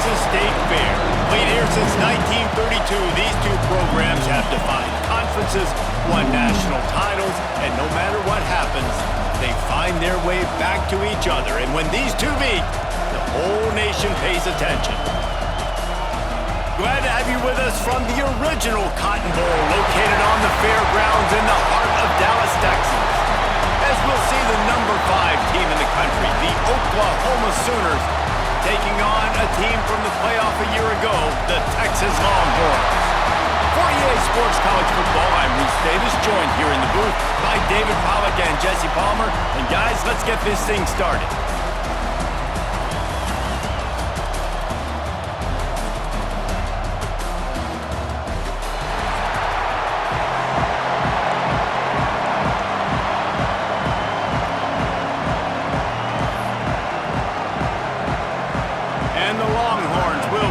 Texas State Fair. Played here since 1932, these two programs have defined conferences, won national titles, and no matter what happens, they find their way back to each other. And when these two meet, the whole nation pays attention. Glad to have you with us from the original Cotton Bowl, located on the fairgrounds in the heart of Dallas, Texas. As we'll see the number 5 team in the country, the Oklahoma Sooners, taking on a team from the playoff a year ago, the Texas Longhorns. For EA Sports College Football, I'm Reese Davis, joined here in the booth by David Pollack and Jesse Palmer. And guys, let's get this thing started.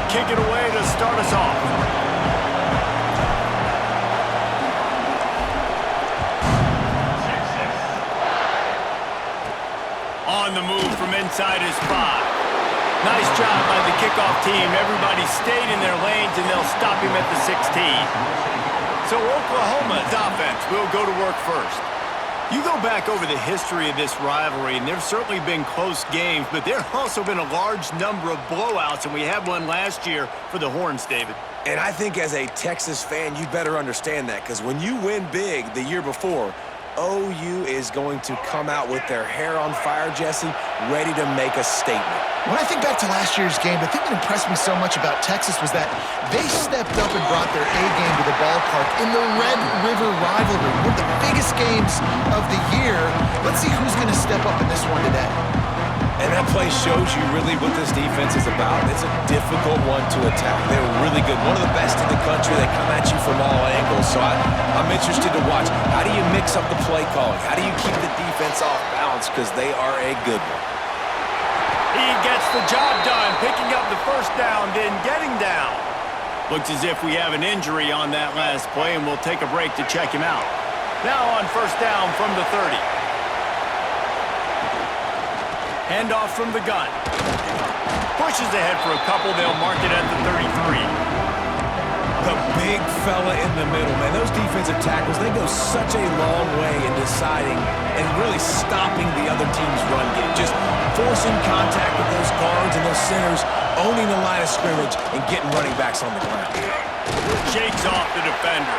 Kick it away to start us off. On the move from inside his 5. Nice job by the kickoff team. Everybody stayed in their lanes, and they'll stop him at the 16. So Oklahoma's offense will go to work first. You go back over the history of this rivalry, and there's certainly been close games, but there have also been a large number of blowouts, and we had one last year for the Horns, David. And I think as a Texas fan, you better understand that, because when you win big the year before, OU is going to come out with their hair on fire, Jesse, ready to make a statement. When I think back to last year's game, the thing that impressed me so much about Texas was that they stepped up and brought their A-game to the ballpark in the Red River rivalry, one of the biggest games of the year. Let's see who's going to step up in this one today. And that play shows you really what this defense is about. It's a difficult one to attack. They're really good. One of the best in the country. They come at you from all angles. So I'm interested to watch. How do you mix up the play calling? How do you keep the defense off balance? Because they are a good one. He gets the job done, picking up the first down, then getting down. Looks as if we have an injury on that last play, and we'll take a break to check him out. Now on first down from the 30. Handoff from the gun. Pushes ahead for a couple. They'll mark it at the 33. The big fella in the middle, man. Those defensive tackles, they go such a long way in deciding and really stopping the other team's run game. Just forcing contact with those guards and those centers, owning the line of scrimmage, and getting running backs on the ground. Shakes off the defender.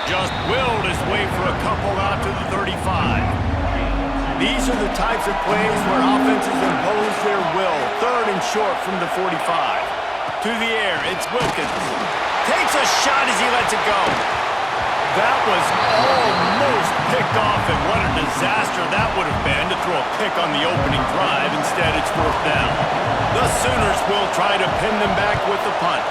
Just willed his way for a couple out to the 35. These are the types of plays where offenses impose their will. Third and short from the 45. To the air, it's Wilkins. Takes a shot as he lets it go. That was almost picked off, and what a disaster that would have been to throw a pick on the opening drive. Instead, it's fourth down. The Sooners will try to pin them back with the punt.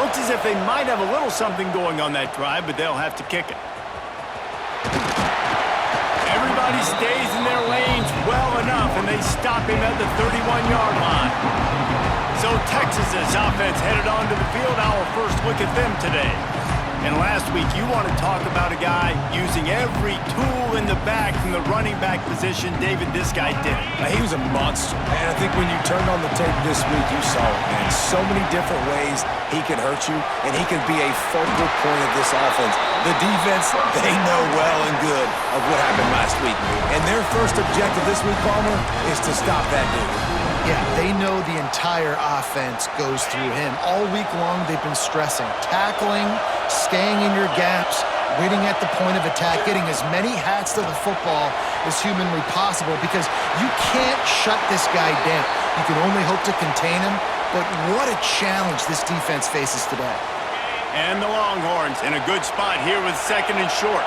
Looks as if they might have a little something going on that drive, but they'll have to kick it. Everybody stays in their lanes well enough, and they stop him at the 31-yard line. So Texas's offense headed onto the field. Our first look at them today. And last week, you want to talk about a guy using every tool in the bag from the running back position. David, this guy did it. He was a monster, man. I think when you turned on the tape this week, you saw it, man. So many different ways he could hurt you, and he could be a focal point of this offense. The defense, they know well and good of what happened last week. And their first objective this week, Palmer, is to stop that dude. Yeah, they know the entire offense goes through him. All week long, they've been stressing tackling, staying in your gaps, waiting at the point of attack, getting as many hats to the football as humanly possible, because you can't shut this guy down. You can only hope to contain him, but what a challenge this defense faces today. And the Longhorns in a good spot here with second and short.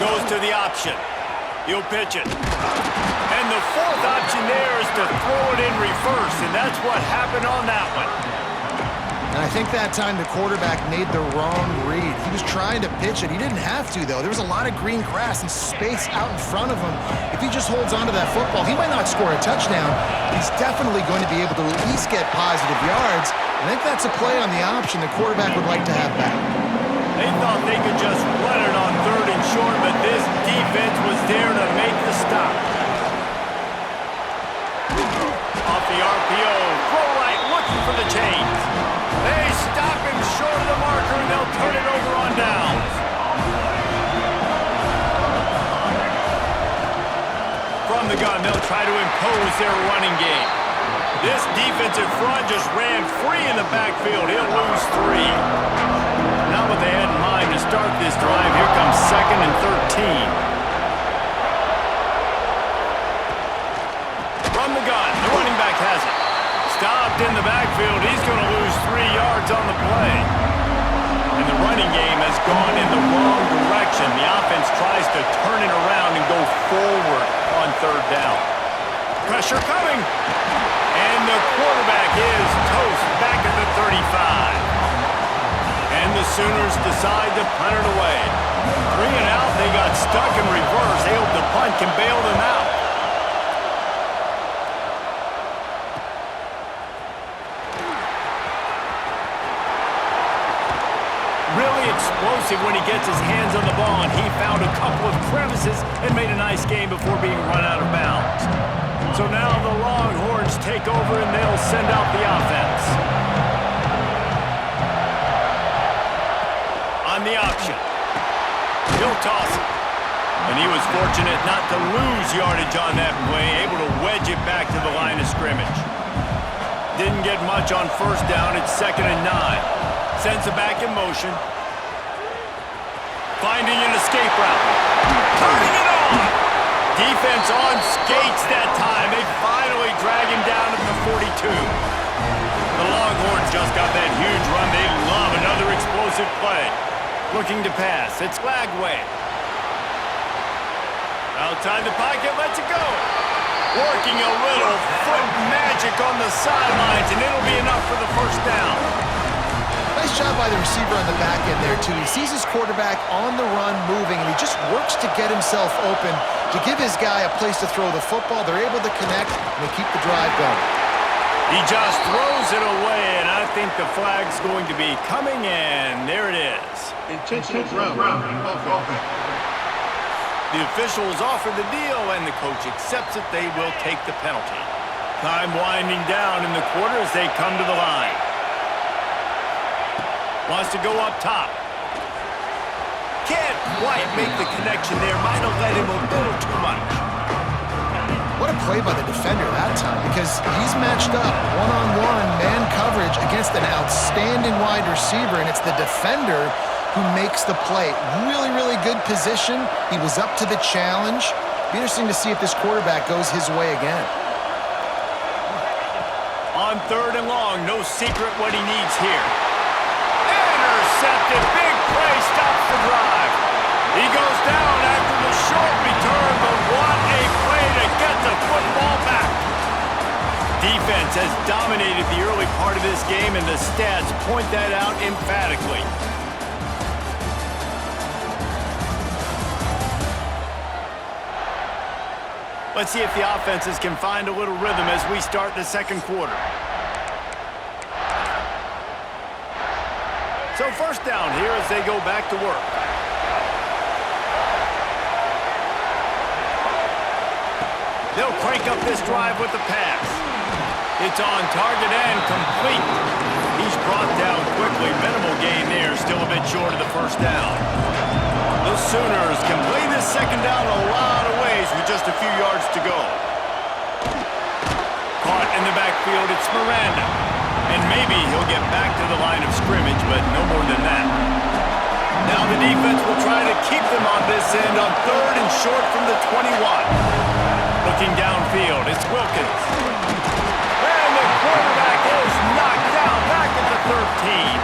Goes to the option. He'll pitch it. And the fourth option there is to throw it in reverse, and that's what happened on that one. And I think that time the quarterback made the wrong read. He was trying to pitch it. He didn't have to, though. There was a lot of green grass and space out in front of him. If he just holds onto that football, he might not score a touchdown. He's definitely going to be able to at least get positive yards. I think that's a play on the option the quarterback would like to have back. They thought they could just run it on third and short, but this defense was there to make the stop. the RPO. Throw right, looking for the chains. They stop him short of the marker, and they'll turn it over on downs. From the gun, they'll try to impose their running game. This defensive front just ran free in the backfield. He'll lose 3. Not what they had in mind to start this drive. Here comes 2nd and 13. From the gun, the running back has it. Stopped in the backfield. He's going to lose 3 yards on the play. And the running game has gone in the wrong direction. The offense tries to turn it around and go forward on 3rd down. Pressure coming. And the quarterback is toast back at the 35. And the Sooners decide to punt it away. 3 and out, they got stuck in reverse. They hope the punt can bail them out. Really explosive when he gets his hands on the ball, and he found a couple of crevices and made a nice game before being run out of bounds. So now the Longhorns take over, and they'll send out the offense. On the option, he'll toss it. And he was fortunate not to lose yardage on that play, able to wedge it back to the line of scrimmage. Didn't get much on 1st down. It's 2nd and 9. Sends it back in motion. Finding an escape route. Turning it on! Defense on skates that time. They finally drag him down to the 42. The Longhorns just got that huge run. They love another explosive play. Looking to pass. It's Lagway. Outside the pocket, lets it go. Working a little foot magic on the sidelines, and it'll be enough for the 1st down. Nice job by the receiver on the back end there, too. He sees his quarterback on the run moving, and he just works to get himself open to give his guy a place to throw the football. They're able to connect, and they keep the drive going. He just throws it away, and I think the flag's going to be coming, and there it is. Intentional ground. The officials offer the deal, and the coach accepts it. They will take the penalty. Time winding down in the quarter as they come to the line. Wants to go up top. Can't quite make the connection there. Might have let him a little too much. What a play by the defender that time, because he's matched up one-on-one man coverage against an outstanding wide receiver, and it's the defender who makes the play. Really, really good position. He was up to the challenge. Be interesting to see if this quarterback goes his way again. On 3rd and long, no secret what he needs here. Intercepted, big play, stops the drive. He goes down after the short return, but what a play to get the football back. Defense has dominated the early part of this game, and the stats point that out emphatically. Let's see if the offenses can find a little rhythm as we start the 2nd quarter. So 1st down here as they go back to work. They'll crank up this drive with the pass. It's on target and complete. He's brought down quickly. Minimal gain there, still a bit short of the 1st down. The Sooners can play this 2nd down a lot of ways with just a few yards to go. Caught in the backfield, it's Miranda. And maybe he'll get back to the line of scrimmage, but no more than that. Now the defense will try to keep them on this end on 3rd and short from the 21. Looking downfield, it's Wilkins. And the quarterback is knocked down back at the 13.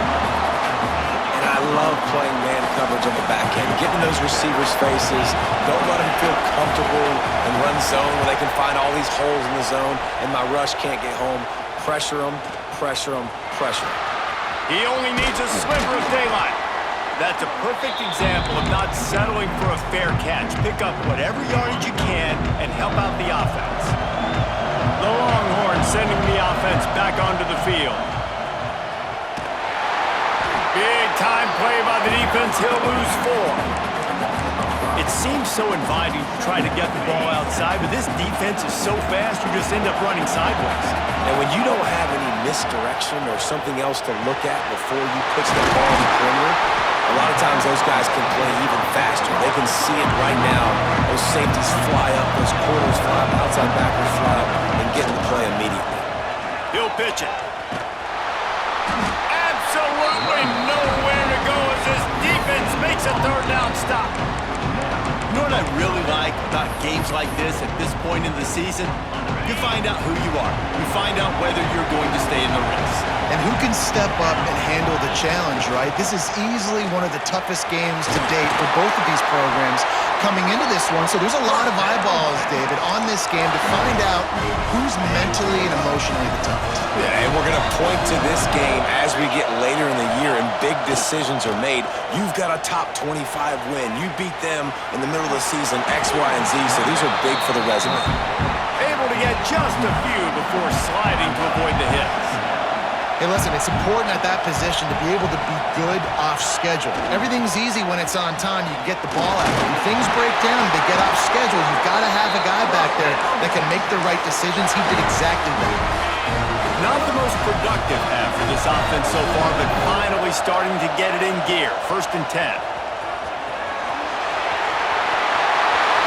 And I love playing man coverage on the back end, getting those receivers' faces. Don't let them feel comfortable and run zone where they can find all these holes in the zone and my rush can't get home. Pressure them, pressure them, pressure them. He only needs a sliver of daylight. That's a perfect example of not settling for a fair catch. Pick up whatever yardage you can and help out the offense. The Longhorns sending the offense back onto the field. Big time play by the defense. He'll lose 4. It seems so inviting to try to get the ball outside, but this defense is so fast, you just end up running sideways. And when you don't have any misdirection or something else to look at before you pitch the ball in the perimeter, a lot of times those guys can play even faster. They can see it right now. Those safeties fly up, those corners fly up, outside backers fly up, and get in the play immediately. He'll pitch it. Absolutely nowhere to go as this defense makes a third down stop. You know what I really like about games like this at this point in the season? You find out who you are. You find out whether you're going to stay in the race. And who can step up and handle the challenge, right? This is easily one of the toughest games to date for both of these programs coming into this one. So there's a lot of eyeballs, David, on this game to find out who's mentally and emotionally the toughest. Yeah, and we're going to point to this game as we get later in the year and big decisions are made. You've got a top 25 win. You beat them in the middle of the season, X, Y, and Z, so these are big for the resume. Able to get just a few before sliding to avoid the hits. Hey, listen, it's important at that position to be able to be good off schedule. Everything's easy when it's on time. You can get the ball out. When things break down, they get off schedule. You've got to have a guy back there that can make the right decisions. He did exactly that. Not the most productive half for this offense so far, but finally starting to get it in gear. 1st and 10.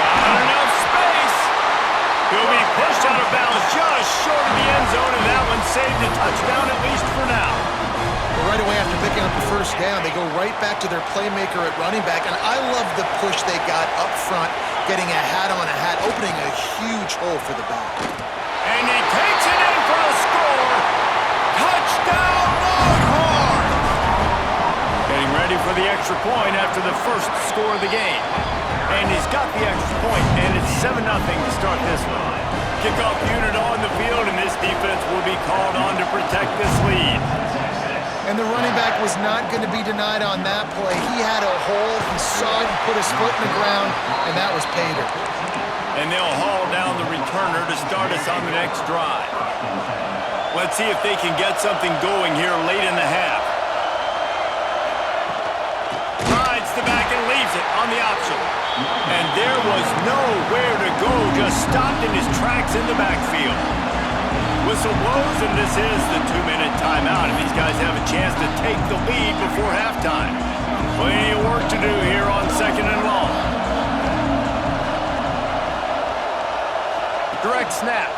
Got enough space. He'll be pushed out of bounds just short of the end zone, and that one saved a touchdown at least for now. Well, right away after picking up the first down, they go right back to their playmaker at running back, and I love the push they got up front, getting a hat on a hat, opening a huge hole for the back. And he takes it in for a score. Touchdown, Longhorns! Getting ready for the extra point after the first score of the game. And he's got the extra point, and it's 7-0 to start this one. Kickoff unit on the field, and this defense will be called on to protect this lead. And the running back was not going to be denied on that play. He had a hole, he saw it, he put his foot in the ground, and that was pay dirt. And they'll haul down the returner to start us on the next drive. Let's see if they can get something going here late in the half. Rides the back and leaves it on the option. And there was nowhere to go, just stopped in his tracks in the backfield. Whistle blows, and this is the 2-minute timeout, and these guys have a chance to take the lead before halftime. Plenty of work to do here on 2nd and long. Direct snap.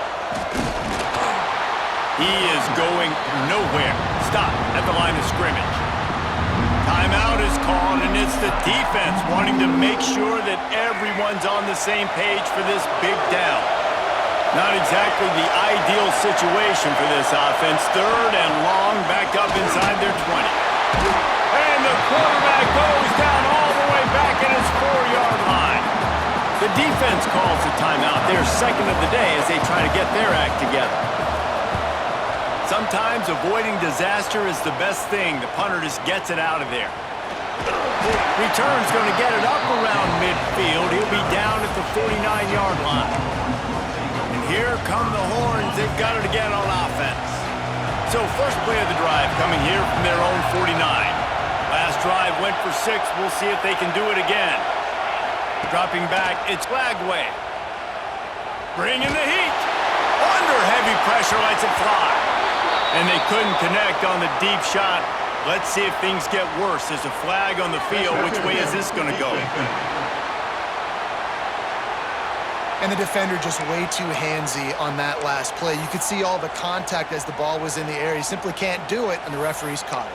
He is going nowhere. Stop at the line of scrimmage. Timeout is called, and it's the defense wanting to make sure that everyone's on the same page for this big down. Not exactly the ideal situation for this offense. 3rd and long, back up inside their 20. And the quarterback goes down all the way back at his 4-yard line. The defense calls the timeout. They're 2nd of the day as they try to get their act together. Sometimes avoiding disaster is the best thing. The punter just gets it out of there. Return's going to get it up around midfield. He'll be down at the 49-yard line. And here come the Horns. They've got it again on offense. So first play of the drive coming here from their own 49. Last drive went for 6. We'll see if they can do it again. Dropping back, it's Lagway. Bringing the heat. Under heavy pressure, lets it fly. And they couldn't connect on the deep shot. Let's see if things get worse. There's a flag on the field. Which way is this going to go? And the defender just way too handsy on that last play. You could see all the contact as the ball was in the air. He simply can't do it, and the referee's caught it.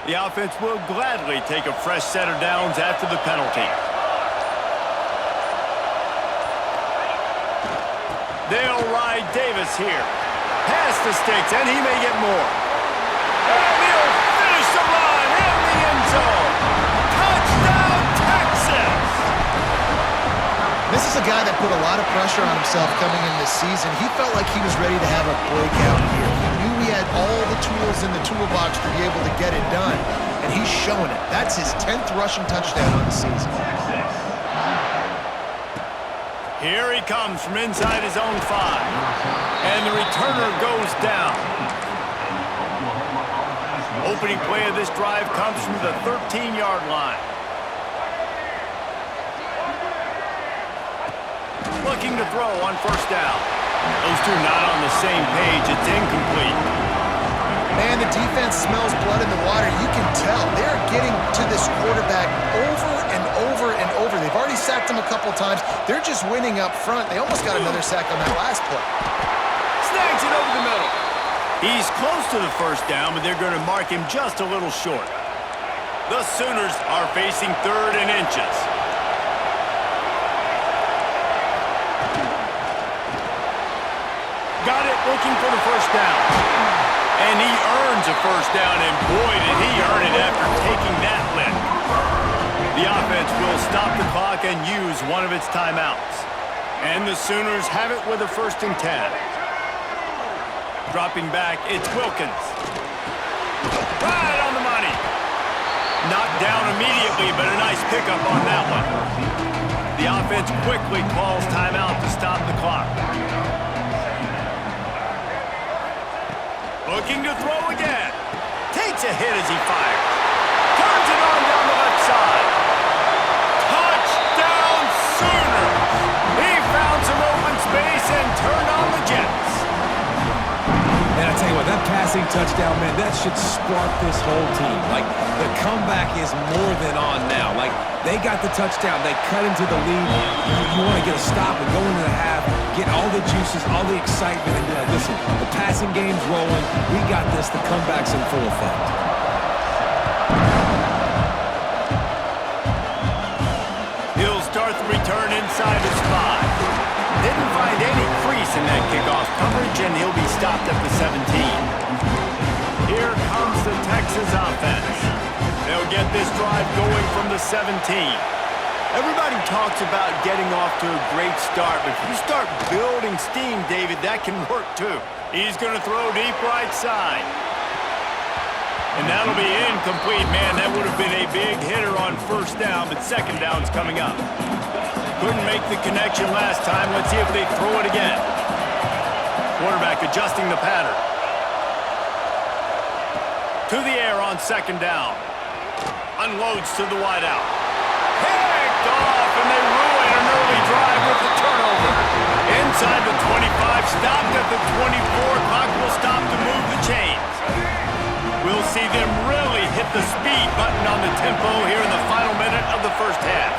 The offense will gladly take a fresh set of downs after the penalty. They'll ride Davis here. Past the sticks, and he may get more. And he'll finish the run in the end zone. Touchdown, Texas! This is a guy that put a lot of pressure on himself coming in this season. He felt like he was ready to have a breakout year. He knew he had all the tools in the toolbox to be able to get it done, and he's showing it. That's his 10th rushing touchdown on the season. Here he comes from inside his own 5. And the returner goes down. opening play of this drive comes from the 13-yard line. Looking to throw on first down. Those two not on the same page. It's incomplete. Man, the defense smells blood in the water. You can tell. They're getting to this quarterback over and over and over. They've already sacked him a couple times. They're just winning up front. They almost got another sack on that last play. Snags it over the middle. He's close to the first down, but they're going to mark him just a little short. The Sooners are facing 3rd and inches. Got it, looking for the first down. And he earns a first down, and boy, did he earn it after taking that lick. The offense will stop the clock and use one of its timeouts. And the Sooners have it with a 1st and 10. Dropping back, it's Wilkins. Right on the money. Knocked down immediately, but a nice pickup on that one. The offense quickly calls timeout to stop the clock. Looking to throw again. Takes a hit as he fires. Turns it on down the left side. Touchdown Sooners! He found some open space and turned on the Jets. And I tell you what, that passing touchdown, man, that should spark this whole team. Like, the comeback is more than on now. Like, they got the touchdown. They cut into the lead. You want to get a stop and go into the half, get all the juices, all the excitement, and be like, listen, the passing game's rolling. We got this. The comeback's in full effect. He'll start the return inside his 5. Didn't find any crease in that kickoff coverage, and he'll be stopped at the 17. Here comes the Texas offense. They'll get this drive going from the 17. Everybody talks about getting off to a great start, but if you start building steam, David, that can work too. He's going to throw deep right side. And that'll be incomplete. Man, that would have been a big hitter on first down, but second down's coming up. Couldn't make the connection last time. Let's see if they throw it again. Quarterback adjusting the pattern. To the air on second down. Unloads to the wideout. Picked off, and they ruin an early drive with the turnover. Inside the 25, stopped at the 24. Clock will stop to move the chains. We'll see them really hit the speed button on the tempo here in the final minute of the first half.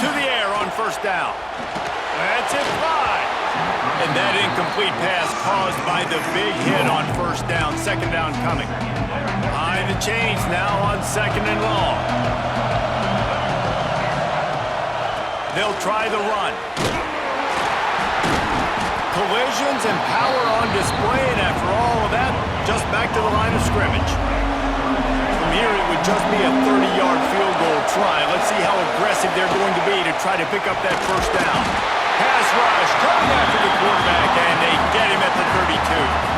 To the air on first down. That's it, fly. And that incomplete pass caused by the big hit on first down. Second down coming. Behind the chains now on second and long. They'll try the run. Collisions and power on display, and after all of that, just back to the line of scrimmage. From here, it would just be a 30-yard field goal try. Let's see how aggressive they're going to be to try to pick up that first down. Pass rush, coming after the quarterback, and they get him at the 32.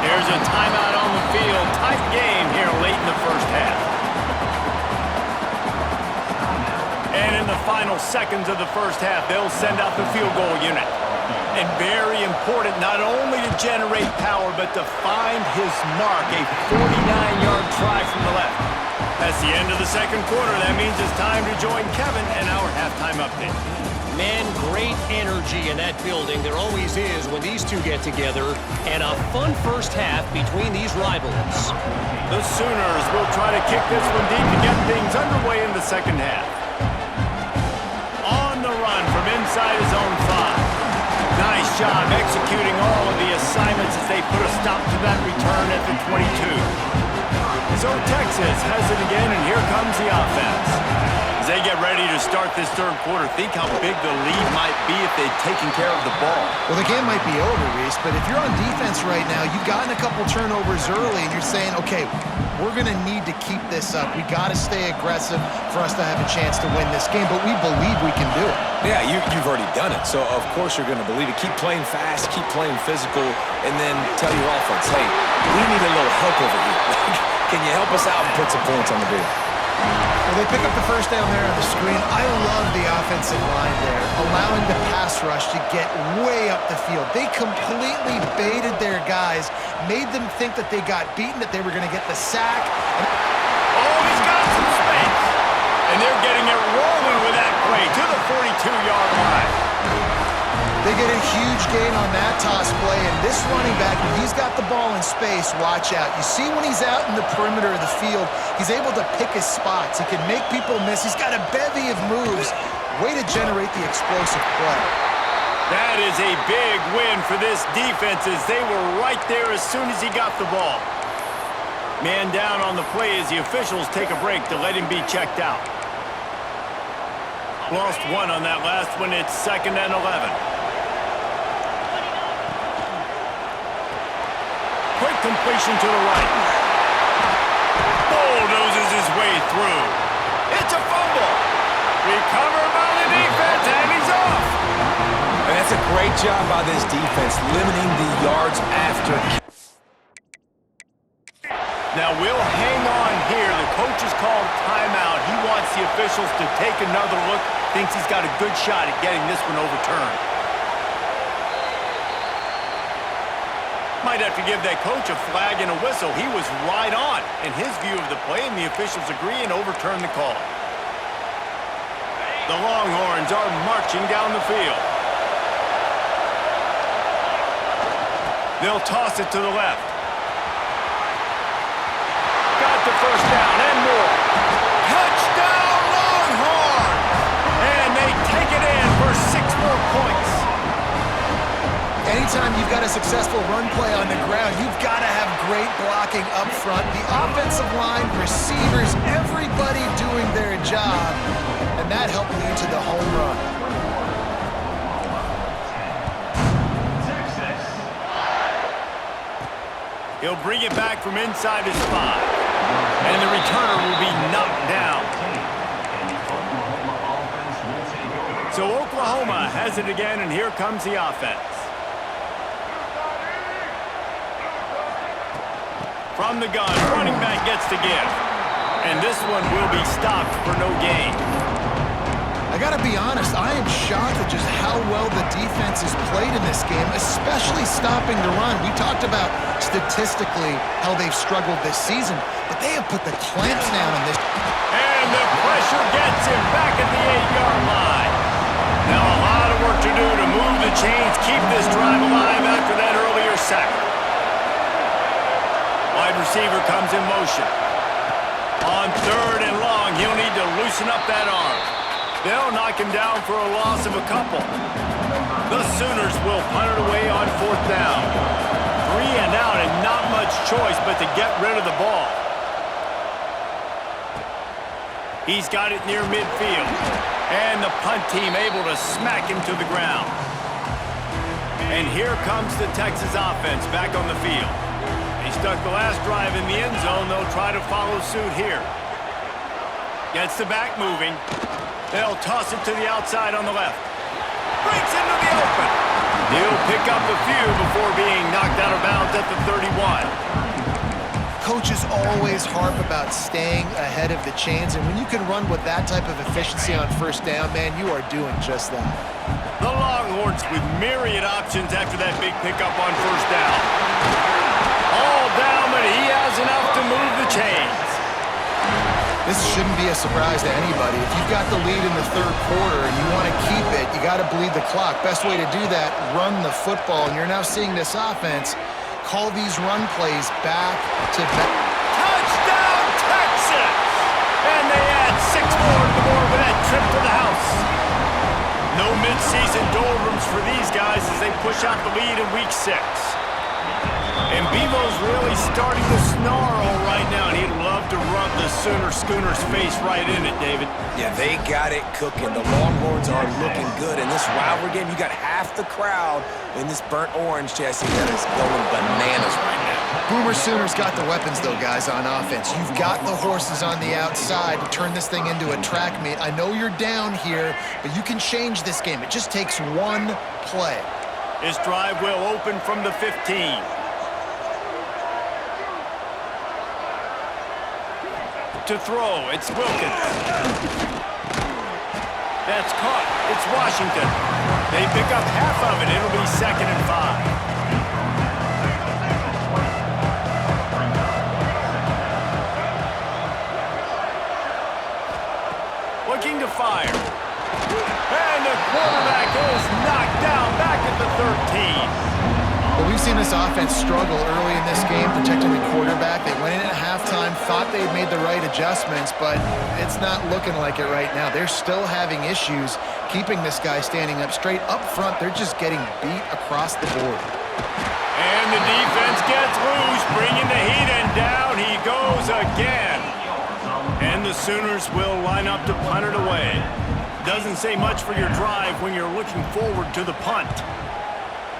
There's a timeout on the field. Tight game here late in the first half. And in the final seconds of the first half, they'll send out the field goal unit. And very important, not only to generate power, but to find his mark, a 49-yard try from the left. That's the end of the second quarter. That means it's time to join Kevin and our halftime update. Man, great energy in that building. There always is when these two get together. And a fun first half between these rivals. The Sooners will try to kick this one deep to get things underway in the second half. On the run from inside his own 5. Nice job executing all of the assignments as they put a stop to that return at the 22. So Texas has it again, and here comes the offense. As they get ready to start this third quarter, think how big the lead might be if they'd taken care of the ball. Well, the game might be over, Reese, but if you're on defense right now, you've gotten a couple turnovers early, and you're saying, okay, we're going to need to keep this up. We got to stay aggressive for us to have a chance to win this game, but we believe we can do it. Yeah, you've already done it, so of course you're going to believe it. Keep playing fast, keep playing physical, and then tell your offense, hey, we need a little help over here. Can you help us out and put some points on the board? Well, they pick up the first down there on the screen. I love the offensive line there, allowing the pass rush to get way up the field. They completely baited their guys, made them think that they got beaten, that they were going to get the sack. Oh, he's got some space. And they're getting it rolling with that play to the 42-yard line. They get a huge gain on that toss play, and this running back, when he's got the ball in space, watch out. You see when he's out in the perimeter of the field, he's able to pick his spots. He can make people miss. He's got a bevy of moves. Way to generate the explosive play. That is a big win for this defense as they were right there as soon as he got the ball. Man down on the play as the officials take a break to let him be checked out. Lost one on that last one. It's 2nd and 11. Quick completion to the right. Bulldozes his way through. It's a fumble. Recovered by the defense, and he's off. And that's a great job by this defense, limiting the yards after. Now we'll hang on here. The coach has called timeout. He wants the officials to take another look. Thinks he's got a good shot at getting this one overturned. Might have to give that coach a flag and a whistle. He was right on in his view of the play, and the officials agree and overturn the call. The Longhorns are marching down the field. They'll toss it to the left. Got the first down and more. Touchdown Longhorns! And they take it in for 6 more points. Anytime you've got a successful run play on the ground, you've got to have great blocking up front. The offensive line, receivers, everybody doing their job. And that helped lead to the home run. He'll bring it back from inside his 5. And the returner will be knocked down. So Oklahoma has it again, and here comes the offense. From the gun, running back gets the give. And this one will be stopped for no gain. I got to be honest, I am shocked at just how well the defense has played in this game, especially stopping the run. We talked about statistically how they've struggled this season, but they have put the clamps down on this. And the pressure gets him back at the 8-yard line. Now a lot of work to do to move the chains, keep this drive alive after that earlier sack. Wide receiver comes in motion. On 3rd and long, he'll need to loosen up that arm. They'll knock him down for a loss of a couple. The Sooners will punt it away on 4th down. 3 and out and not much choice but to get rid of the ball. He's got it near midfield. And the punt team able to smack him to the ground. And here comes the Texas offense back on the field. He stuck the last drive in the end zone. They'll try to follow suit here. Gets the back moving. They'll toss it to the outside on the left. Breaks into the open. He'll pick up a few before being knocked out of bounds at the 31. Coaches always harp about staying ahead of the chains, and when you can run with that type of efficiency on 1st down, man, you are doing just that. The Longhorns with myriad options after that big pickup on 1st down. All down, but he has enough to move the chains. This shouldn't be a surprise to anybody. If you've got the lead in the 3rd quarter and you want to keep it, you got to bleed the clock. Best way to do that, run the football. And you're now seeing this offense call these run plays back to back. Touchdown, Texas! And they add 6 more to the board with that trip to the house. No midseason doldrums for these guys as they push out the lead in Week 6. And Bevo's really starting to snarl right now, and he'd love to rub the Schooner's face right in it, David. Yeah, they got it cooking. The Longhorns are looking good. In this rivalry game, you got half the crowd in this burnt orange, Jesse, that is going bananas right now. Boomer Sooners got the weapons, though, guys, on offense. You've got the horses on the outside to turn this thing into a track meet. I know you're down here, but you can change this game. It just takes one play. This drive will open from the 15. To throw, it's Wilkins. That's caught. It's Washington. They pick up half of it. It'll be 2nd and we've seen this offense struggle early in this game protecting the quarterback. They went in at halftime, thought they'd made the right adjustments, but it's not looking like it right now. They're still having issues keeping this guy standing up straight. Up front, they're just getting beat across the board. And the defense gets loose, bringing the heat, and down he goes again. And the Sooners will line up to punt it away. Doesn't say much for your drive when you're looking forward to the punt.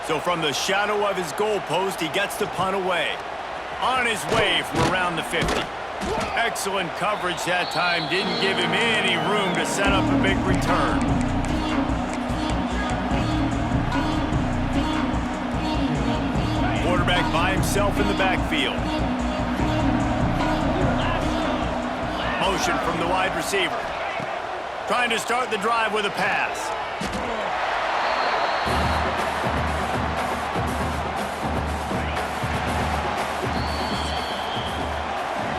So from the shadow of his goalpost, he gets the punt away. On his way from around the 50. Excellent coverage that time. Didn't give him any room to set up a big return. Quarterback by himself in the backfield. Motion from the wide receiver. Trying to start the drive with a pass.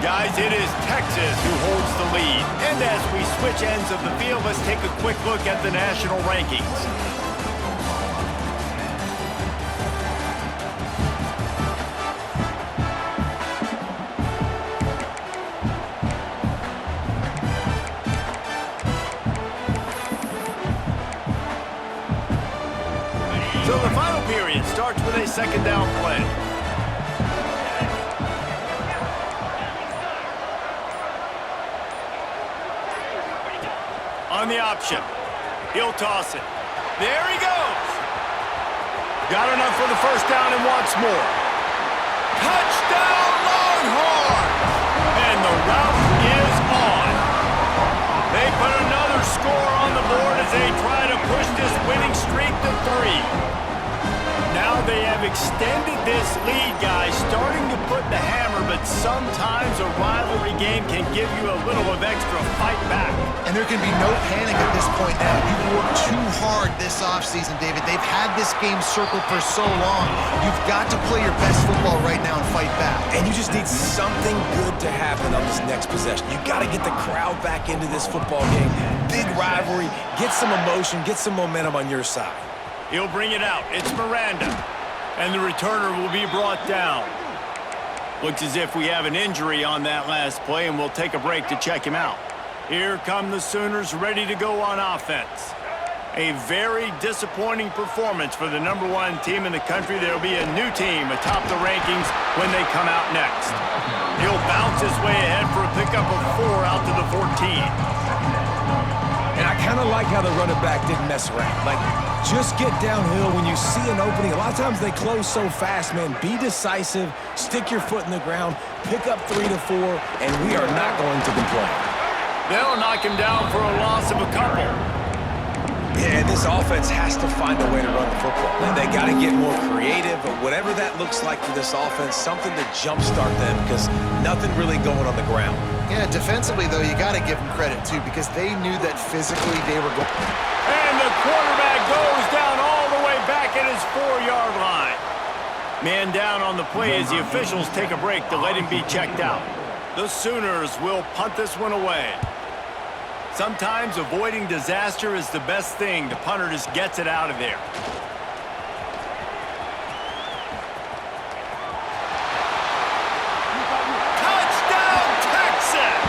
Guys, it is Texas who holds the lead. And as we switch ends of the field, let's take a quick look at the national rankings. So the final period starts with a second down play. On the option. He'll toss it. There he goes. Got enough for the first down and wants more. Touchdown Longhorns! And the route is on. They put another score on the board as they try to push this winning streak to 3. Now they have extended this lead, guys, starting to put the hammer, but sometimes a rivalry game can give you a little of extra fight back. And there can be no panic at this point now. You've worked too hard this offseason, David. They've had this game circled for so long. You've got to play your best football right now and fight back. And you just need something good to happen on this next possession. You got to get the crowd back into this football game. Big rivalry. Get some emotion. Get some momentum on your side. He'll bring it out. It's Miranda. And the returner will be brought down. Looks as if we have an injury on that last play, and we'll take a break to check him out. Here come the Sooners ready to go on offense. A very disappointing performance for the #1 team in the country. There'll be a new team atop the rankings when they come out next. He'll bounce his way ahead for a pickup of 4 out to the 14. And I kind of like how the running back didn't mess around. Like, just get downhill when you see an opening. A lot of times they close so fast, man. Be decisive, stick your foot in the ground, pick up 3 to 4, and we are not going to complain. They'll knock him down for a loss of a couple. Yeah, this offense has to find a way to run the football. And they got to get more creative, but whatever that looks like for this offense, something to jumpstart them because nothing really going on the ground. Yeah, defensively, though, you got to give them credit, too, because they knew that physically they were going. And the quarterback goes down all the way back at his 4-yard line. Man down on the play as the officials take a break to let him be checked out. The Sooners will punt this one away. Sometimes avoiding disaster is the best thing. The punter just gets it out of there. Touchdown, Texas!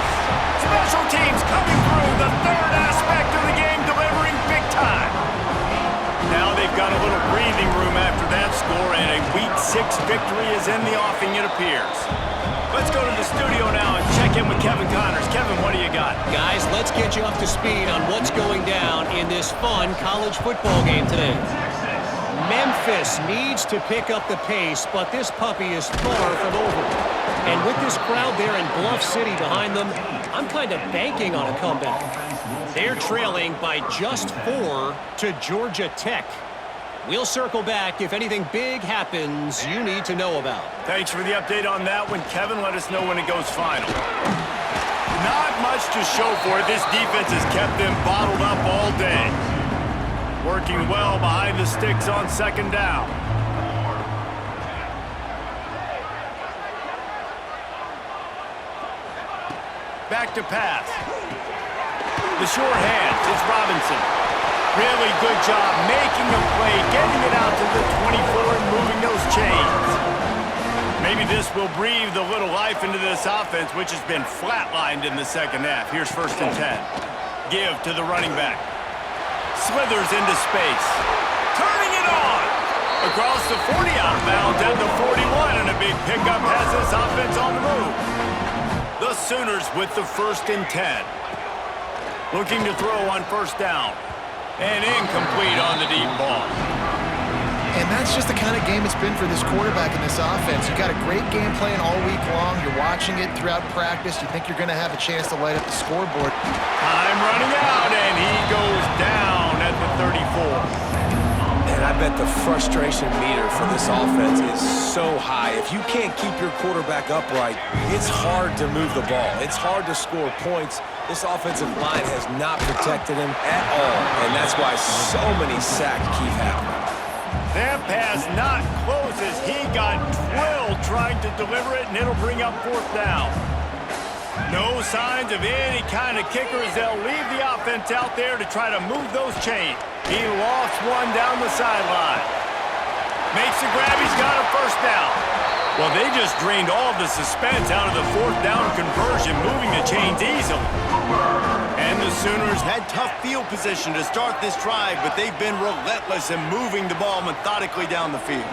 Special teams coming through, the third aspect of the game, delivering big time. Now they've got a little breathing room after that score, and a Week 6 victory is in the offing, it appears. Let's go to the studio now and check in with Kevin Connors. Kevin, what do you got? Guys, let's get you up to speed on what's going down in this fun college football game today. Memphis needs to pick up the pace, but this puppy is far from over. And with this crowd there in Bluff City behind them, I'm kind of banking on a comeback. They're trailing by just 4 to Georgia Tech. We'll circle back if anything big happens you need to know about. Thanks for the update on that one, Kevin. Let us know when it goes final. Not much to show for it. This defense has kept them bottled up all day. Working well behind the sticks on second down. Back to pass. The short hands. It's Robinson. Really good job making a play, getting it out to the 24 and moving those chains. this will breathe a little life into this offense, which has been flatlined in the second half. Here's 1st and 10. Give to the running back. Slithers into space. Turning it on! Across the 40 out of bounds at the 41, and a big pickup has this offense on the move. The Sooners with the 1st and 10. Looking to throw on 1st down. And incomplete on the deep ball. And that's just the kind of game it's been for this quarterback in this offense. You've got a great game plan all week long. You're watching it throughout practice. You think you're going to have a chance to light up the scoreboard. Time running out, and he goes down at the 34. And I bet the frustration meter for this offense is so high. If you can't keep your quarterback upright, it's hard to move the ball. It's hard to score points. This offensive line has not protected him at all, and that's why so many sacks keep happening. That pass not closes. He got drilled trying to deliver it, and it'll bring up 4th down. No signs of any kind of kickers. They'll leave the offense out there to try to move those chains. He lost one down the sideline. Makes the grab. He's got a 1st down. Well, they just drained all the suspense out of the 4th down conversion, moving the chains easily. And the Sooners had tough field position to start this drive, but they've been relentless in moving the ball methodically down the field.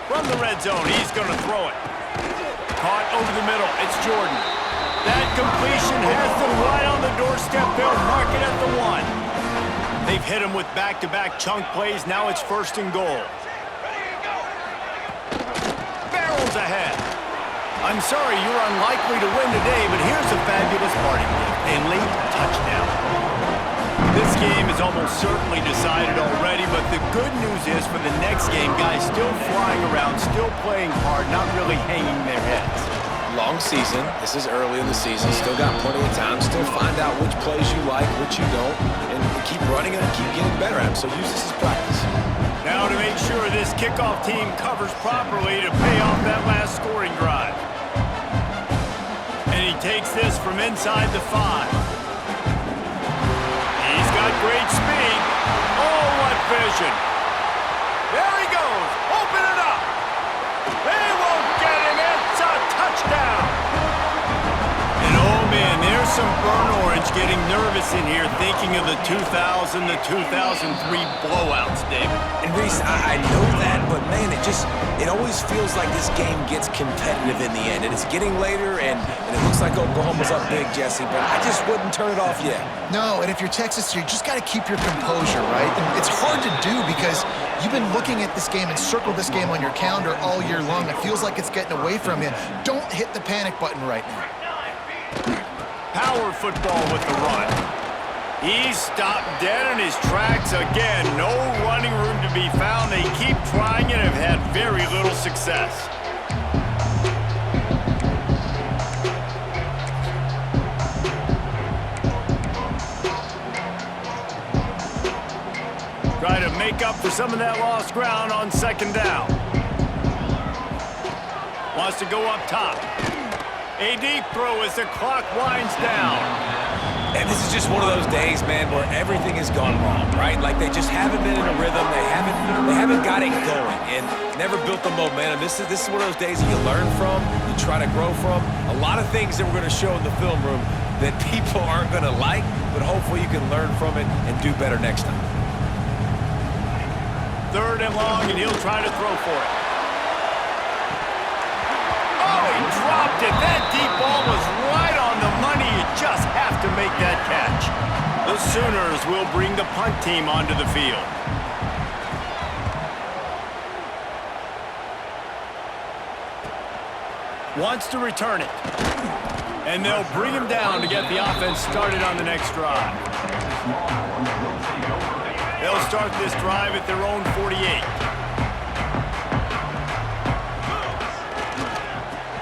From the red zone, he's going to throw it. Caught over the middle. It's Jordan. That completion has them right on the doorstep. They'll mark it at the 1. They've hit him with back-to-back chunk plays. Now it's 1st and goal. Barrels ahead. I'm sorry you're unlikely to win today, but here's a fabulous party gift. A late touchdown. This game is almost certainly decided already, but the good news is for the next game, guys still flying around, still playing hard, not really hanging their heads. Long season. This is early in the season. Still got plenty of time. Still find out which plays you like, which you don't, and keep running and keep getting better at them. So use this as practice. Now to make sure this kickoff team covers properly to pay off that last scoring drive. And he takes this from inside the 5. He's got great speed. Oh, what vision. There he goes. Open it up. They won't get him. It's a touchdown. And oh, man, there's some burn orange getting nervous in here thinking of the 2000 to 2003 blowouts, David. And Reese, I know that, but man, it always feels like this game gets competitive in the end. And it's getting later, and it looks like Oklahoma's up big, Jesse, but I just wouldn't turn it off yet. No, and if you're Texas, you just got to keep your composure, right? And it's hard to do because you've been looking at this game and circled this game on your calendar all year long. It feels like it's getting away from you. Don't hit the panic button right now. Power football with the run. He's stopped dead in his tracks again. No running room to be found. They keep trying and have had very little success. Try to make up for some of that lost ground on 2nd down. Wants to go up top. A deep throw as the clock winds down. And this is just one of those days, man, where everything has gone wrong, right? Like they just haven't been in a rhythm. They haven't got it going and never built the momentum. This is one of those days that you learn from, you try to grow from. A lot of things that we're going to show in the film room that people aren't going to like, but hopefully you can learn from it and do better next time. 3rd and long, and he'll try to throw for it. Oh, he dropped it. That deep ball was right on the money. You just have to make that catch. The Sooners will bring the punt team onto the field. Wants to return it. And they'll bring him down to get the offense started on the next drive. They'll start this drive at their own 48.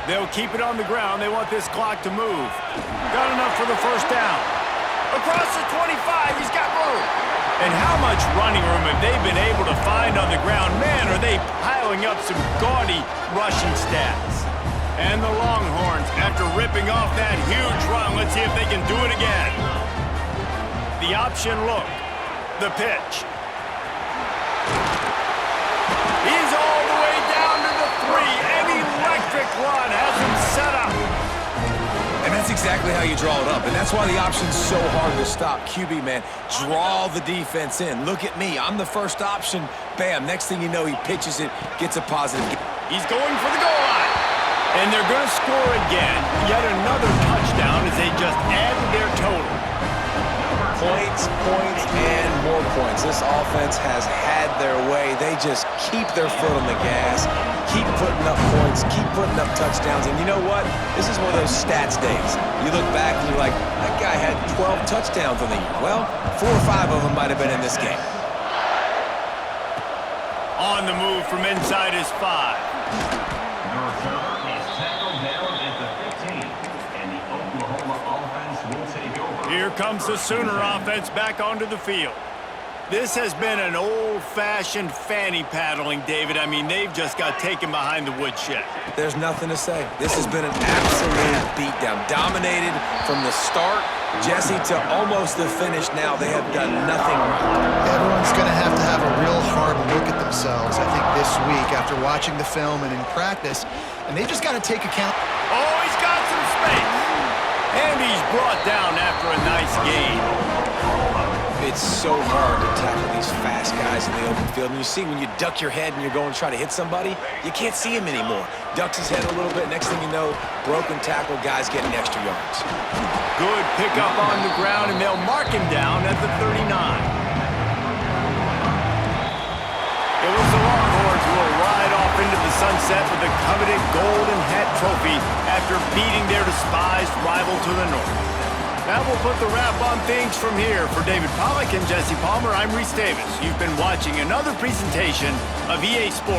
They'll keep it on the ground. They want this clock to move. Got enough for the 1st down. Across the 25, he's got room. And how much running room have they been able to find on the ground? Man, are they piling up some gaudy rushing stats. And the Longhorns, after ripping off that huge run, let's see if they can do it again. The option look. The pitch. He's all the way down to the 3, and he That's exactly how you draw it up, and that's why the option's so hard to stop. QB, man, draw the defense in. Look at me. I'm the first option. Bam, next thing you know, he pitches it, gets a positive. He's going for the goal line. And they're going to score again. Yet another touchdown as they just add to their total. Points, points, and more points. This offense has had their way. They just keep their foot on the gas, keep putting up points, keep putting up touchdowns. And you know what? This is one of those stats days. You look back and you're like, that guy had 12 touchdowns in the year. Well, 4 or 5 of them might have been in this game. On the move from inside his 5. Here comes the Sooner offense back onto the field. This has been an old-fashioned fanny paddling, David. I mean, they've just got taken behind the woodshed. There's nothing to say. This has been an absolute beatdown. Dominated from the start, Jesse, to almost the finish now. They have done nothing right. Everyone's going to have a real hard look at themselves, I think, this week after watching the film and in practice. And they just got to take account. Oh, he's got some space. And he's brought down after a nice gain. It's so hard to tackle these fast guys in the open field. And you see when you duck your head and you're going to try to hit somebody, you can't see him anymore. Ducks his head a little bit. Next thing you know, broken tackle, guys getting extra yards. Good pickup on the ground, and they'll mark him down at the 39. It was the Longhorns who will ride off into the sunset with the coveted Golden Hat Trophy after beating their despised rival to the north. That will put the wrap on things from here. For David Pollack and Jesse Palmer, I'm Reese Davis. You've been watching another presentation of EA Sports.